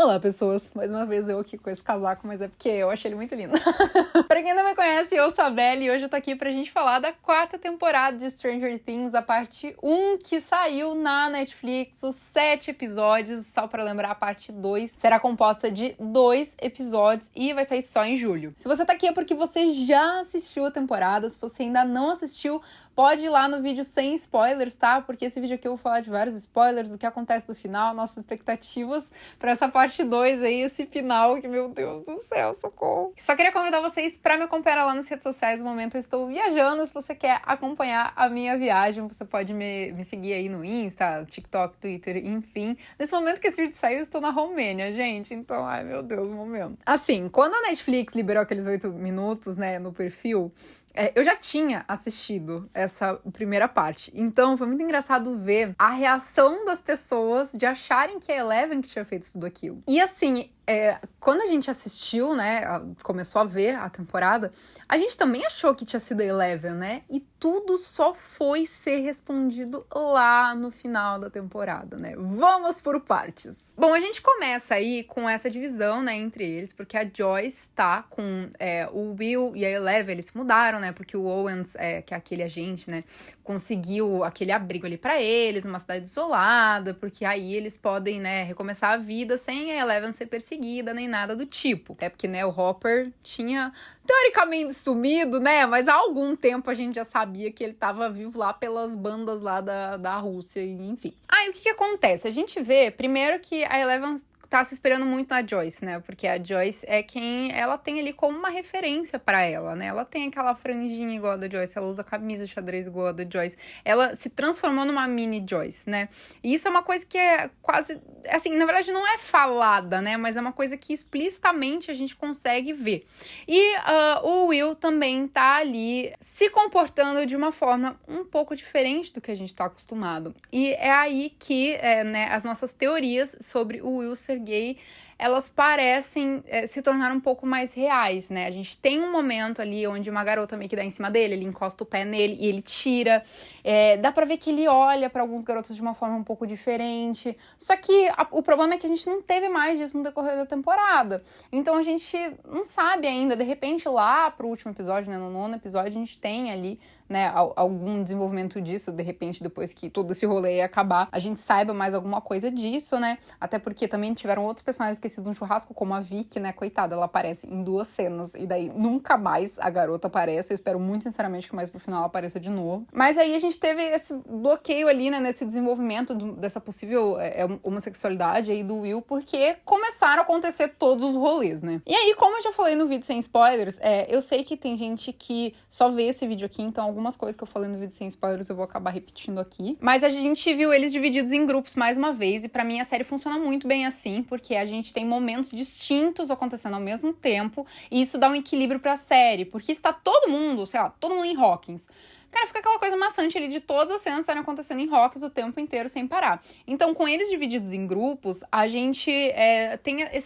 Olá, pessoas. Mais uma vez eu aqui com esse casaco, mas é porque eu achei ele muito lindo. Pra quem não me conhece, eu sou a Belle e hoje eu tô aqui pra gente falar da 4ª temporada de Stranger Things, a parte 1, que saiu na Netflix, os 7 episódios. Só pra lembrar, a parte 2 será composta de 2 episódios e vai sair só em julho. Se você tá aqui é porque você já assistiu a temporada. Se você ainda não assistiu, pode ir lá no vídeo sem spoilers, tá? Porque esse vídeo aqui eu vou falar de vários spoilers, do que acontece no final, nossas expectativas pra essa parte 2 aí, esse final que, meu Deus do céu, socorro. Só queria convidar vocês pra me acompanhar lá nas redes sociais. No momento eu estou viajando. Se você quer acompanhar a minha viagem, você pode me seguir aí no Insta, TikTok, Twitter, enfim. Nesse momento que esse vídeo saiu, eu estou na Romênia, gente. Então, ai meu Deus, momento. Assim, quando a Netflix liberou aqueles 8 minutos, né, no perfil, eu já tinha assistido essa primeira parte, então foi muito engraçado ver a reação das pessoas de acharem que é Eleven que tinha feito tudo aquilo. E assim, quando a gente assistiu, né, começou a ver a temporada, a gente também achou que tinha sido a Eleven, né? E tudo só foi ser respondido lá no final da temporada, né? Vamos por partes. Bom, a gente começa aí com essa divisão, né, entre eles, porque a Joyce tá com o Will e a Eleven, eles se mudaram, né? Porque o Owens, que é aquele agente, né, conseguiu aquele abrigo ali pra eles, uma cidade isolada, porque aí eles podem, né, recomeçar a vida sem a Eleven ser perseguida, nem nada do tipo. Até porque, né, o Hopper tinha teoricamente sumido, né, mas há algum tempo a gente já sabia que ele tava vivo lá pelas bandas lá da Rússia, enfim. Aí o que acontece? A gente vê, primeiro, que a Eleven tá se esperando muito na Joyce, né? Porque a Joyce é quem ela tem ali como uma referência pra ela, né? Ela tem aquela franjinha igual a da Joyce, ela usa camisa xadrez igual a da Joyce. Ela se transformou numa mini Joyce, né? E isso é uma coisa que é quase... Assim, na verdade não é falada, né? Mas é uma coisa que explicitamente a gente consegue ver. E o Will também tá ali se comportando de uma forma um pouco diferente do que a gente tá acostumado. E é aí que, né, as nossas teorias sobre o Will ser gay, elas parecem se tornar um pouco mais reais, né? A gente tem um momento ali onde uma garota meio que dá em cima dele, ele encosta o pé nele e ele tira. Dá pra ver que ele olha pra alguns garotos de uma forma um pouco diferente. Só que o problema é que a gente não teve mais disso no decorrer da temporada. Então a gente não sabe ainda. De repente, lá pro último episódio, né, no 9º episódio, a gente tem ali, né, algum desenvolvimento disso. De repente, depois que todo esse rolê ia acabar, a gente saiba mais alguma coisa disso, né? Até porque também tiveram outros personagens esquecidos no churrasco, como a Vicky, né? Coitada, ela aparece em 2 cenas e daí nunca mais a garota aparece. Eu espero muito sinceramente que mais pro final ela apareça de novo. Mas aí a gente teve esse bloqueio ali, né, nesse desenvolvimento dessa possível homossexualidade aí do Will, porque começaram a acontecer todos os rolês, né? E aí, como eu já falei no vídeo sem spoilers, eu sei que tem gente que só vê esse vídeo aqui, então algumas coisas que eu falei no vídeo sem spoilers eu vou acabar repetindo aqui. Mas a gente viu eles divididos em grupos mais uma vez, e pra mim a série funciona muito bem assim, porque a gente tem momentos distintos acontecendo ao mesmo tempo, e isso dá um equilíbrio pra série, porque está todo mundo, sei lá, todo mundo em Hawkins. Cara, fica aquela coisa maçante ali de todas as cenas estarem acontecendo em Hawkins o tempo inteiro sem parar. Então, com eles divididos em grupos, a gente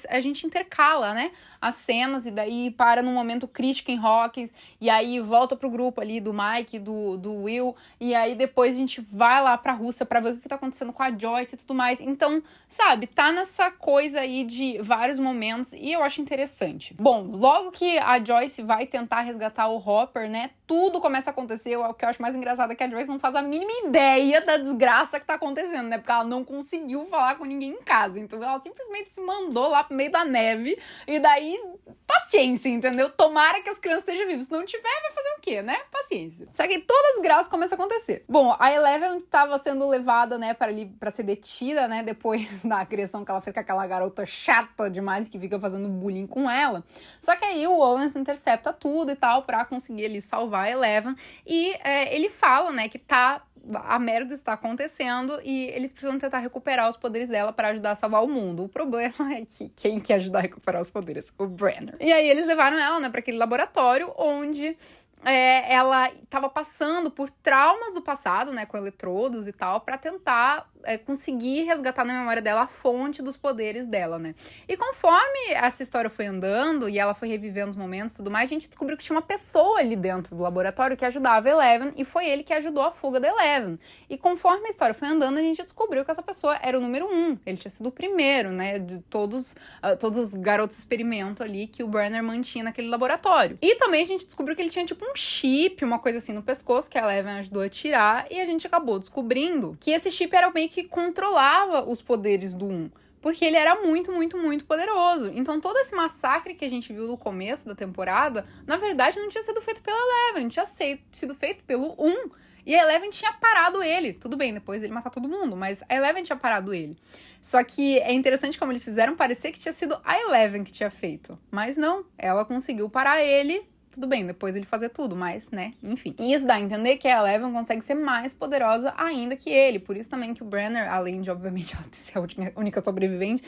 a gente intercala, né, as cenas, e daí para num momento crítico em Hawkins, e aí volta pro grupo ali do Mike, do Will, e aí depois a gente vai lá pra Rússia pra ver o que tá acontecendo com a Joyce e tudo mais. Então, sabe, tá nessa coisa aí de vários momentos, e eu acho interessante. Bom, logo que a Joyce vai tentar resgatar o Hopper, né, tudo começa a acontecer. O que eu acho mais engraçado é que a Joyce não faz a mínima ideia da desgraça que tá acontecendo, né? Porque ela não conseguiu falar com ninguém em casa. Então ela simplesmente se mandou lá pro meio da neve. E daí, paciência, entendeu? Tomara que as crianças estejam vivas. Se não tiver, vai fazer o quê, né? Paciência. Só que toda desgraça começa a acontecer. Bom, a Eleven tava sendo levada, né, pra ser detida, né? Depois da agressão que ela fez com aquela garota chata demais que fica fazendo bullying com ela. Só que aí o Owens intercepta tudo e tal pra conseguir ali salvar a Eleven. E ele fala, né, que a merda está acontecendo e eles precisam tentar recuperar os poderes dela para ajudar a salvar o mundo. O problema é que quem quer ajudar a recuperar os poderes? O Brenner. E aí eles levaram ela, né, para aquele laboratório onde ela estava passando por traumas do passado, né, com eletrodos e tal, para tentar conseguir resgatar na memória dela a fonte dos poderes dela, né? E conforme essa história foi andando e ela foi revivendo os momentos e tudo mais, a gente descobriu que tinha uma pessoa ali dentro do laboratório que ajudava a Eleven, e foi ele que ajudou a fuga da Eleven. E conforme a história foi andando, a gente descobriu que essa pessoa era o número 1. Ele tinha sido o primeiro, né, de todos os garotos experimento ali que o Brenner mantinha naquele laboratório. E também a gente descobriu que ele tinha tipo um chip, uma coisa assim no pescoço, que a Eleven ajudou a tirar, e a gente acabou descobrindo que esse chip era meio que controlava os poderes do 1. Porque ele era muito, muito, muito poderoso. Então todo esse massacre que a gente viu no começo da temporada, na verdade não tinha sido feito pela Eleven, tinha sido feito pelo 1. E a Eleven tinha parado ele. Tudo bem, depois ele matar todo mundo, mas a Eleven tinha parado ele. Só que é interessante como eles fizeram parecer que tinha sido a Eleven que tinha feito. Mas não, ela conseguiu parar ele. Tudo bem, depois ele fazer tudo, mas, né, enfim. E isso dá a entender que a Eleven consegue ser mais poderosa ainda que ele. Por isso também que o Brenner, além de, obviamente, ela ser a única sobrevivente,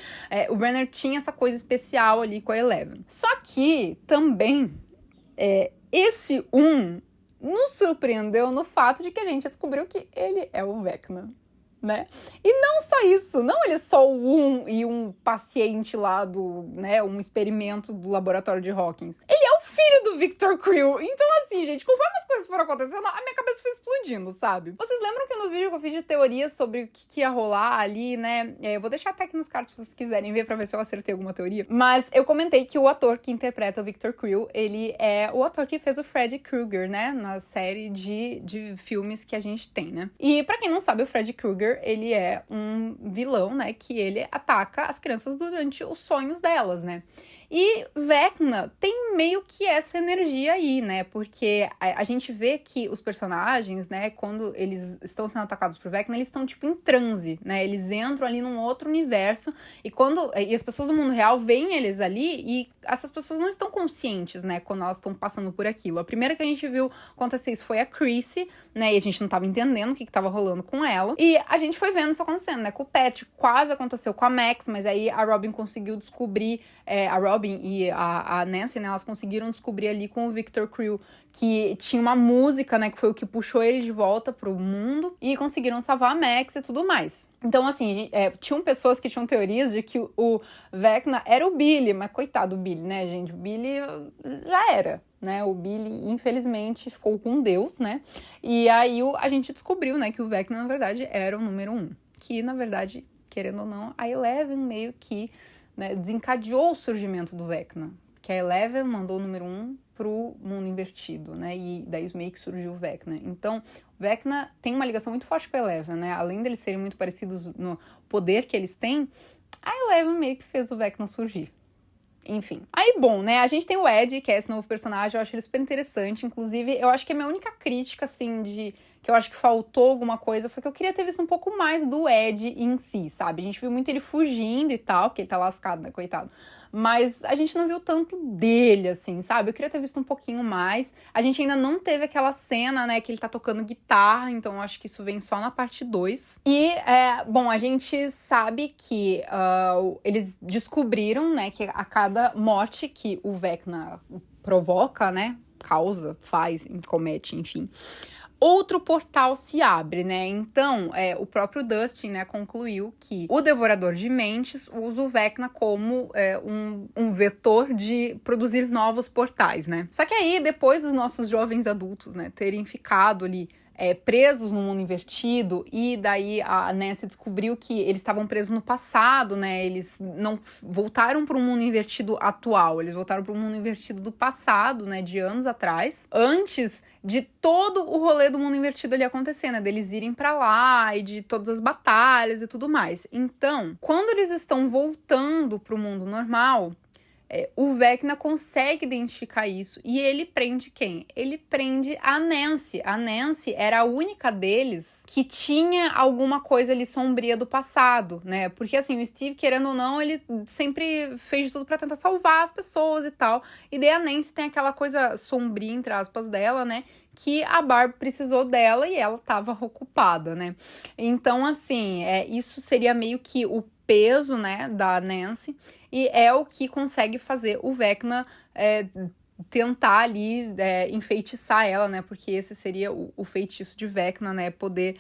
o Brenner tinha essa coisa especial ali com a Eleven. Só que, também, esse nos surpreendeu no fato de que a gente descobriu que ele é o Vecna, né? E não só isso, não ele é só um paciente lá né, um experimento do laboratório de Hawkins. Ele é o filho do Victor Creel. Então assim, gente, conforme as coisas foram acontecendo, a minha cabeça foi explodindo, sabe? Vocês lembram que no vídeo que eu fiz de teorias sobre o que ia rolar ali, né? Eu vou deixar até aqui nos cards se vocês quiserem ver pra ver se eu acertei alguma teoria. Mas eu comentei que o ator que interpreta o Victor Creel, ele é o ator que fez o Freddy Krueger, né? Na série de filmes que a gente tem, né? E pra quem não sabe, o Freddy Krueger, ele é um vilão, né, que ele ataca as crianças durante os sonhos delas, né? E Vecna tem meio que essa energia aí, né? Porque a gente vê que os personagens, né, quando eles estão sendo atacados por Vecna, eles estão, tipo, em transe, né? Eles entram ali num outro universo e as pessoas do mundo real veem eles ali e essas pessoas não estão conscientes, né, quando elas estão passando por aquilo. A primeira que a gente viu acontecer isso foi a Chrissy, né, e a gente não tava entendendo o que tava rolando com ela. E a gente foi vendo isso acontecendo, né, com o Pat, quase aconteceu com a Max, mas aí a Robin conseguiu descobrir, a Robin e a Nancy, né, elas conseguiram descobrir ali com o Victor Creel que tinha uma música, né, que foi o que puxou ele de volta pro mundo, e conseguiram salvar a Max e tudo mais. Então, assim, tinham pessoas que tinham teorias de que o Vecna era o Billy, mas coitado do Billy, né, gente? O Billy já era, né? O Billy, infelizmente, ficou com Deus, né? E aí a gente descobriu, né, que o Vecna, na verdade, era o número 1. Que, na verdade, querendo ou não, a Eleven meio que, né, desencadeou o surgimento do Vecna. Que a Eleven mandou o número 1 pro mundo invertido, né? E daí meio que surgiu o Vecna. Então, o Vecna tem uma ligação muito forte com a Eleven, né? Além deles serem muito parecidos no poder que eles têm, a Eleven meio que fez o Vecna surgir. Enfim. Aí, bom, né? A gente tem o Ed, que é esse novo personagem. Eu acho ele super interessante. Inclusive, eu acho que a minha única crítica, assim, que eu acho que faltou alguma coisa, foi que eu queria ter visto um pouco mais do Ed em si, sabe? A gente viu muito ele fugindo e tal, porque ele tá lascado, né? Coitado. Mas a gente não viu tanto dele, assim, sabe? Eu queria ter visto um pouquinho mais. A gente ainda não teve aquela cena, né, que ele tá tocando guitarra, então eu acho que isso vem só na parte 2. E, bom, a gente sabe que eles descobriram, né, que a cada morte que o Vecna provoca, né, causa, faz, comete, enfim, outro portal se abre, né? Então, o próprio Dustin, né, concluiu que o Devorador de Mentes usa o Vecna como um vetor de produzir novos portais, né? Só que aí, depois dos nossos jovens adultos, né, terem ficado ali presos no mundo invertido, e daí a Nancy descobriu que eles estavam presos no passado, né? Eles não voltaram para o mundo invertido atual, eles voltaram para o mundo invertido do passado, né? De anos atrás, antes de todo o rolê do mundo invertido ali acontecer, né? Deles irem pra lá e de todas as batalhas e tudo mais. Então, quando eles estão voltando pro mundo normal, o Vecna consegue identificar isso e ele prende quem? Ele prende a Nancy. A Nancy era a única deles que tinha alguma coisa ali sombria do passado, né? Porque assim, o Steve, querendo ou não, ele sempre fez de tudo pra tentar salvar as pessoas e tal. E daí a Nancy tem aquela coisa sombria, entre aspas, dela, né? Que a Barb precisou dela e ela tava ocupada, né? Então, assim, isso seria meio que o peso, né, da Nancy, e é o que consegue fazer o Vecna tentar ali enfeitiçar ela, né? Porque esse seria o feitiço de Vecna, né? Poder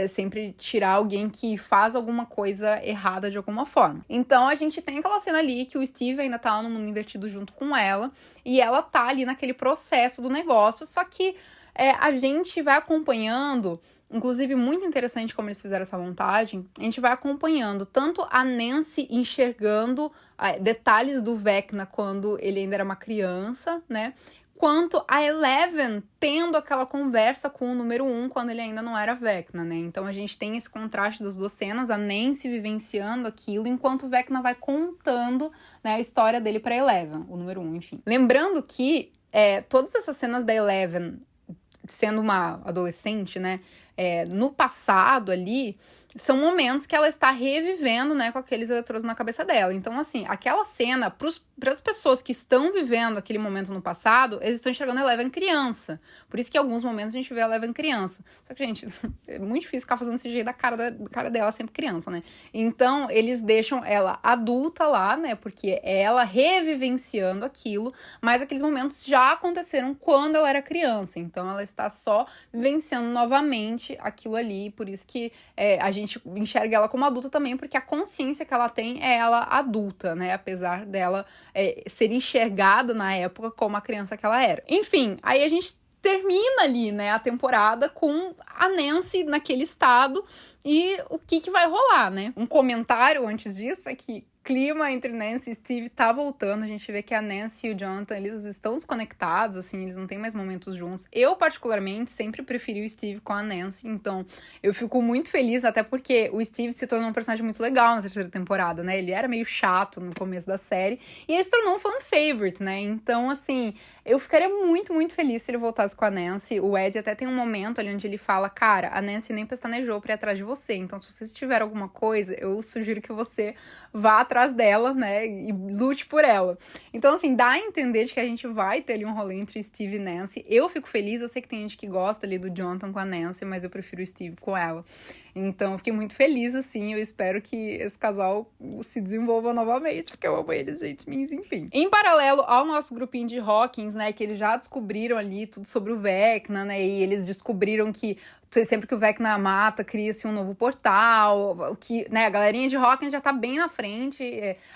sempre tirar alguém que faz alguma coisa errada de alguma forma. Então a gente tem aquela cena ali que o Steve ainda tá no mundo invertido junto com ela, e ela tá ali naquele processo do negócio, só que a gente vai acompanhando. Inclusive, muito interessante como eles fizeram essa montagem. A gente vai acompanhando tanto a Nancy enxergando detalhes do Vecna quando ele ainda era uma criança, né? Quanto a Eleven tendo aquela conversa com o número 1 quando ele ainda não era Vecna, né? Então a gente tem esse contraste das duas cenas, a Nancy vivenciando aquilo, enquanto o Vecna vai contando, né, a história dele pra Eleven, o número 1, enfim. Lembrando que todas essas cenas da Eleven sendo uma adolescente, né, no passado ali, são momentos que ela está revivendo, né, com aqueles eletrodos na cabeça dela. Então, assim, aquela cena, para as pessoas que estão vivendo aquele momento no passado, eles estão enxergando a Eleven criança. Por isso que em alguns momentos a gente vê a Eleven criança. Só que, gente, é muito difícil ficar fazendo esse jeito da cara dela sempre criança, né? Então, eles deixam ela adulta lá, né, porque é ela revivenciando aquilo, mas aqueles momentos já aconteceram quando ela era criança. Então, ela está só vivenciando novamente aquilo ali, por isso que a gente enxerga ela como adulta também, porque a consciência que ela tem é ela adulta, né? Apesar dela ser enxergada na época como a criança que ela era. Enfim, aí a gente termina ali, né, a temporada com a Nancy naquele estado e o que vai rolar, né? Um comentário antes disso é que clima entre Nancy e Steve tá voltando. A gente vê que a Nancy e o Jonathan, eles estão desconectados, assim, eles não têm mais momentos juntos. Eu, particularmente, sempre preferi o Steve com a Nancy, então eu fico muito feliz, até porque o Steve se tornou um personagem muito legal na terceira temporada, né? Ele era meio chato no começo da série, e ele se tornou um fan favorite, né? Então, assim, eu ficaria muito, muito feliz se ele voltasse com a Nancy. O Ed até tem um momento ali onde ele fala, cara, a Nancy nem pestanejou pra ir atrás de você, então se você tiver alguma coisa, eu sugiro que você vá atrás dela, né, e lute por ela. Então, assim, dá a entender de que a gente vai ter ali um rolê entre Steve e Nancy. Eu fico feliz, eu sei que tem gente que gosta ali do Jonathan com a Nancy, mas eu prefiro o Steve com ela. Então, eu fiquei muito feliz, assim, eu espero que esse casal se desenvolva novamente, porque eu amo eles, gente, mas enfim. Em paralelo ao nosso grupinho de Hawkins, né, que eles já descobriram ali tudo sobre o Vecna, né, e eles descobriram que sempre que o Vecna mata, cria-se um novo portal, que, né, a galerinha de Hawkins já tá bem na frente,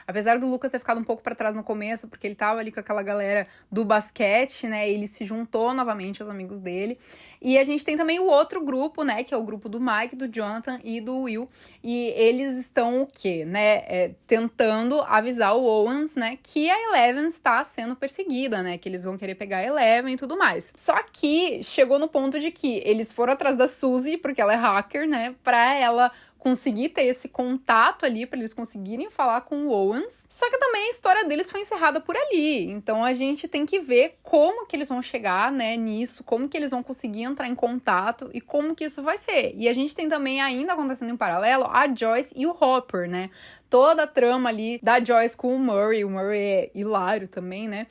apesar do Lucas ter ficado um pouco pra trás no começo, porque ele tava ali com aquela galera do basquete, né, ele se juntou novamente aos amigos dele, e a gente tem também o outro grupo, né, que é o grupo do Mike, do Jonathan e do Will, e eles estão o quê, né, tentando avisar o Owens, né, que a Eleven está sendo perseguida, né, que eles vão querer pegar a Eleven e tudo mais. Só que chegou no ponto de que eles foram atrás da Suzy, porque ela é hacker, né, pra ela conseguir ter esse contato ali, pra eles conseguirem falar com o Owens. Só que também a história deles foi encerrada por ali. Então a gente tem que ver como que eles vão chegar, né, nisso, como que eles vão conseguir entrar em contato e como que isso vai ser. E a gente tem também, ainda acontecendo em paralelo, a Joyce e o Hopper, né? Toda a trama ali da Joyce com o Murray é hilário também, né?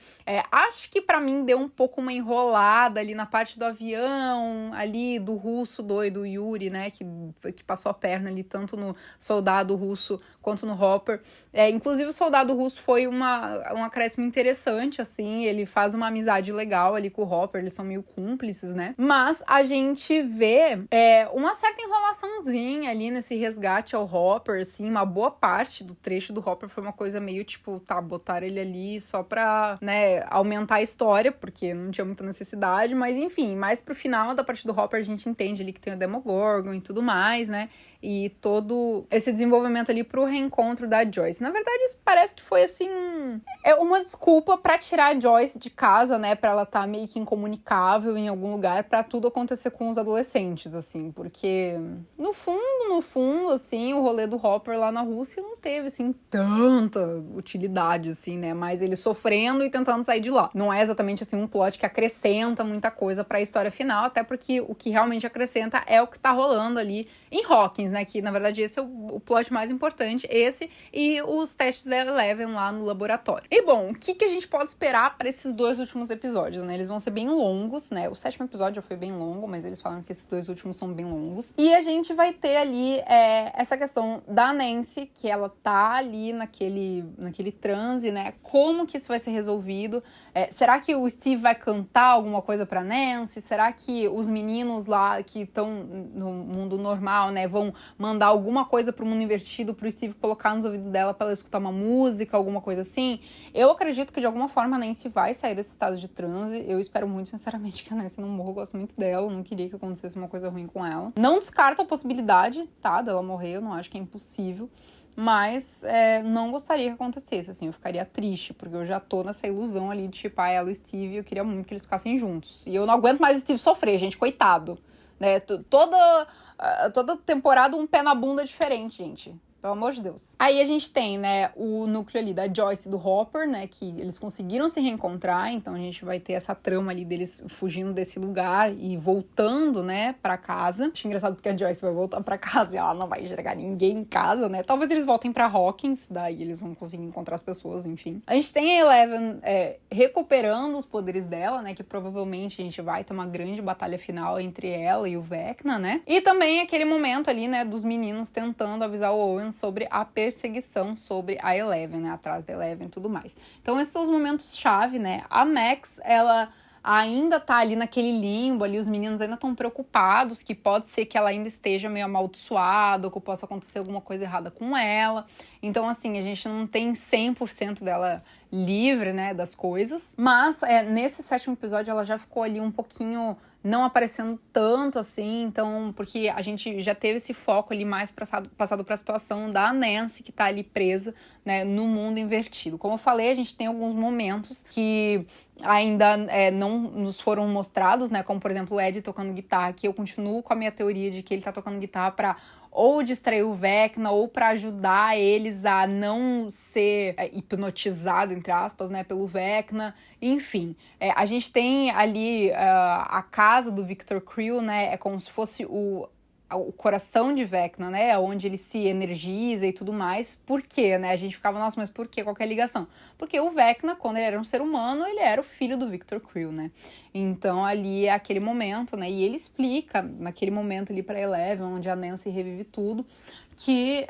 Acho que pra mim deu um pouco uma enrolada ali na parte do avião, ali do russo doido, Yuri, né? Que passou a perna ali tanto no soldado russo quanto no Hopper. Inclusive o soldado russo foi um acréscimo interessante, assim, ele faz uma amizade legal ali com o Hopper, eles são meio cúmplices, né? Mas a gente vê uma certa enrolaçãozinha ali nesse resgate ao Hopper, assim, uma boa parte do trecho do Hopper foi uma coisa meio tipo, botaram ele ali só pra, né, aumentar a história, porque não tinha muita necessidade, mas enfim, mais pro final da parte do Hopper a gente entende ali que tem o Demogorgon e tudo mais, né, e todo esse desenvolvimento ali pro reencontro da Joyce. Na verdade, isso parece que foi, assim, uma desculpa pra tirar a Joyce de casa, né, pra ela tá meio que incomunicável em algum lugar, pra tudo acontecer com os adolescentes, assim, porque no fundo, assim, o rolê do Hopper lá na Rússia não teve, assim, tanta utilidade, assim, né, mas ele sofrendo e tentando sair de lá. Não é exatamente, assim, um plot que acrescenta muita coisa pra história final, até porque o que realmente acrescenta é o que tá rolando ali em Hawkins, né, que que na verdade esse é o plot mais importante, esse e os testes da Eleven lá no laboratório. E bom, o que a gente pode esperar para esses 2 últimos episódios, né? Eles vão ser bem longos, né? O 7º episódio já foi bem longo, mas eles falam que esses 2 últimos são bem longos. E a gente vai ter ali essa questão da Nancy, que ela tá ali naquele transe, né? Como que isso vai ser resolvido? Será que o Steve vai cantar alguma coisa pra Nancy? Será que os meninos lá que estão no mundo normal, né, vão mandar alguma coisa pro mundo invertido pro Steve colocar nos ouvidos dela pra ela escutar uma música, alguma coisa assim? Eu acredito que de alguma forma a Nancy vai sair desse estado de transe. Eu espero muito, sinceramente, que a Nancy não morra. Eu gosto muito dela, não queria que acontecesse uma coisa ruim com ela. Não descarto a possibilidade, tá, dela morrer, eu não acho que é impossível. Mas não gostaria que acontecesse, assim, eu ficaria triste, porque eu já tô nessa ilusão ali de chipar ela e o Steve, e eu queria muito que eles ficassem juntos. E eu não aguento mais o Steve sofrer, gente, coitado, né? Toda temporada um pé na bunda diferente, gente. Pelo amor de Deus. Aí a gente tem, né, o núcleo ali da Joyce e do Hopper, né, que eles conseguiram se reencontrar, então a gente vai ter essa trama ali deles fugindo desse lugar e voltando, né, pra casa. Acho engraçado porque a Joyce vai voltar pra casa e ela não vai enxergar ninguém em casa, né. Talvez eles voltem pra Hawkins, daí eles vão conseguir encontrar as pessoas, enfim. A gente tem a Eleven recuperando os poderes dela, né, que provavelmente a gente vai ter uma grande batalha final entre ela e o Vecna, né. E também aquele momento ali, né, dos meninos tentando avisar o Owen sobre a perseguição sobre a Eleven, né, atrás da Eleven e tudo mais. Então esses são os momentos-chave, né. A Max, ela ainda tá ali naquele limbo, ali os meninos ainda estão preocupados, que pode ser que ela ainda esteja meio amaldiçoada, ou que possa acontecer alguma coisa errada com ela. Então, assim, a gente não tem 100% dela livre, né, das coisas. Mas, nesse 7º episódio, ela já ficou ali um pouquinho não aparecendo tanto, assim, então, porque a gente já teve esse foco ali mais passado pra situação da Nancy, que tá ali presa, né, no mundo invertido. Como eu falei, a gente tem alguns momentos que ainda não nos foram mostrados, né, como, por exemplo, o Ed tocando guitarra, que eu continuo com a minha teoria de que ele tá tocando guitarra pra ou distrair o Vecna, ou para ajudar eles a não ser hipnotizado, entre aspas, né, pelo Vecna. Enfim, a gente tem ali a casa do Victor Creel, né, é como se fosse o coração de Vecna, né, onde ele se energiza e tudo mais. Por quê, né? A gente ficava, nossa, mas por quê? Qual que é a ligação? Porque o Vecna, quando ele era um ser humano, ele era o filho do Victor Creel, né? Então, ali é aquele momento, né? E ele explica, naquele momento ali pra Eleven, onde a Nancy revive tudo, que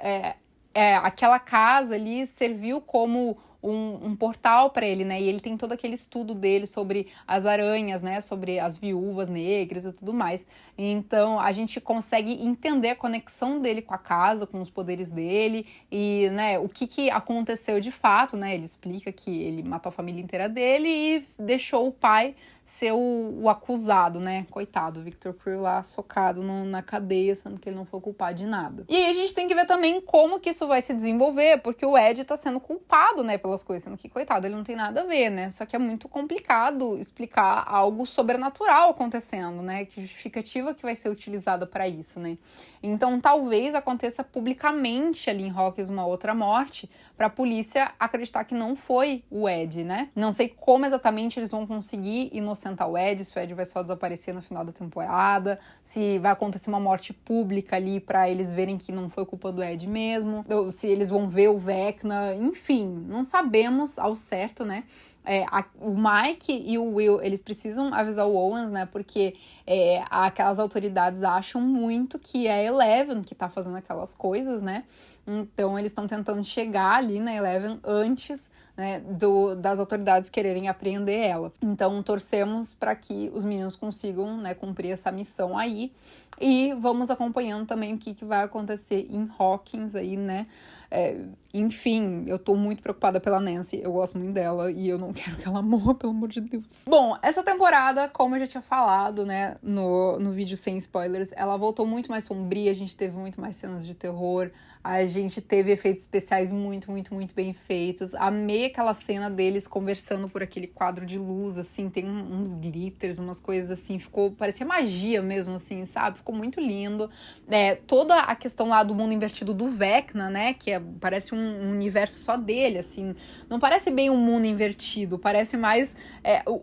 aquela casa ali serviu como um portal para ele, né? E ele tem todo aquele estudo dele sobre as aranhas, né? Sobre as viúvas negras e tudo mais. Então, a gente consegue entender a conexão dele com a casa, com os poderes dele e, né, o que aconteceu de fato, né? Ele explica que ele matou a família inteira dele e deixou o pai ser o acusado, né? Coitado, Victor Creel lá socado na cadeia, sendo que ele não foi culpado de nada. E aí a gente tem que ver também como que isso vai se desenvolver, porque o Ed tá sendo culpado, né, pelas coisas, sendo que, coitado, ele não tem nada a ver, né? Só que é muito complicado explicar algo sobrenatural acontecendo, né? Que justificativa que vai ser utilizada para isso, né? Então, talvez aconteça publicamente ali em Hawkins uma outra morte, pra polícia acreditar que não foi o Ed, né? Não sei como exatamente eles vão conseguir inocentar o Ed, se o Ed vai só desaparecer no final da temporada, se vai acontecer uma morte pública ali pra eles verem que não foi culpa do Ed mesmo, ou se eles vão ver o Vecna, enfim, não sabemos ao certo, né? O Mike e o Will, eles precisam avisar o Owens, né, porque aquelas autoridades acham muito que é a Eleven que tá fazendo aquelas coisas, né, então eles estão tentando chegar ali na Eleven antes, né, das autoridades quererem apreender ela. Então torcemos para que os meninos consigam, né, cumprir essa missão aí, e vamos acompanhando também o que vai acontecer em Hawkins aí, né. Enfim, eu tô muito preocupada pela Nancy, eu gosto muito dela e eu não quero que ela morra, pelo amor de Deus. Bom, essa temporada, como eu já tinha falado, né, no vídeo sem spoilers, ela voltou muito mais sombria, a gente teve muito mais cenas de terror, a gente teve efeitos especiais muito, muito, muito bem feitos. Amei aquela cena deles conversando por aquele quadro de luz, assim, tem uns glitters, umas coisas assim, parecia magia mesmo, assim, sabe? Ficou muito lindo. Toda a questão lá do mundo invertido do Vecna, né, que parece um universo só dele, assim, não parece bem um mundo invertido, parece mais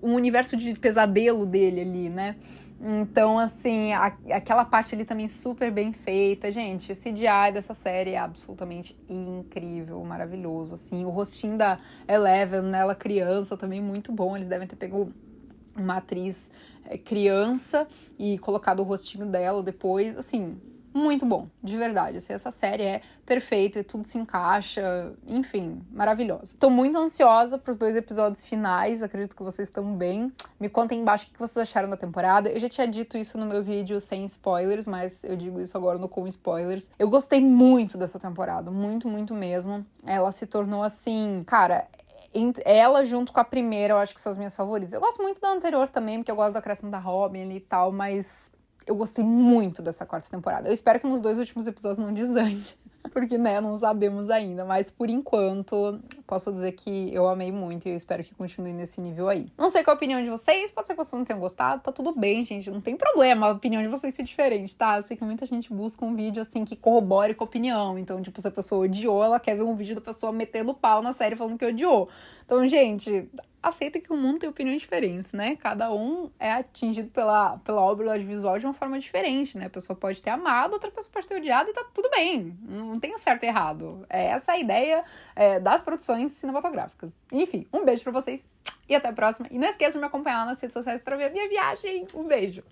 um universo de pesadelo dele ali, né? Então, assim, aquela parte ali também super bem feita. Gente, esse CGI dessa série é absolutamente incrível, maravilhoso, assim. O rostinho da Eleven, né, ela criança, também muito bom. Eles devem ter pego uma atriz criança e colocado o rostinho dela depois, assim, muito bom, de verdade. Assim, essa série é perfeita e tudo se encaixa, enfim, maravilhosa. Tô muito ansiosa pros 2 episódios finais, acredito que vocês estão bem. Me contem embaixo o que vocês acharam da temporada. Eu já tinha dito isso no meu vídeo sem spoilers, mas eu digo isso agora no com spoilers. Eu gostei muito dessa temporada, muito, muito mesmo. Ela se tornou assim, cara, ela junto com a primeira, eu acho que são as minhas favoritas. Eu gosto muito da anterior também, porque eu gosto do acréscimo da Robin ali e tal, mas eu gostei muito dessa 4ª temporada. Eu espero que nos 2 últimos episódios não desande, porque, né, não sabemos ainda. Mas, por enquanto, posso dizer que eu amei muito e eu espero que continue nesse nível aí. Não sei qual a opinião de vocês, pode ser que vocês não tenham gostado, tá tudo bem, gente, não tem problema a opinião de vocês ser diferente, tá? Eu sei que muita gente busca um vídeo, assim, que corrobore com a opinião. Então, tipo, se a pessoa odiou, ela quer ver um vídeo da pessoa metendo pau na série falando que odiou. Então, gente, aceita que o mundo tem opiniões diferentes, né? Cada um é atingido pela obra audiovisual de uma forma diferente, né? A pessoa pode ter amado, outra pessoa pode ter odiado e tá tudo bem. Não tem o certo e errado. Essa é a ideia das produções cinematográficas. Enfim, um beijo pra vocês e até a próxima. E não esqueça de me acompanhar nas redes sociais pra ver a minha viagem. Um beijo!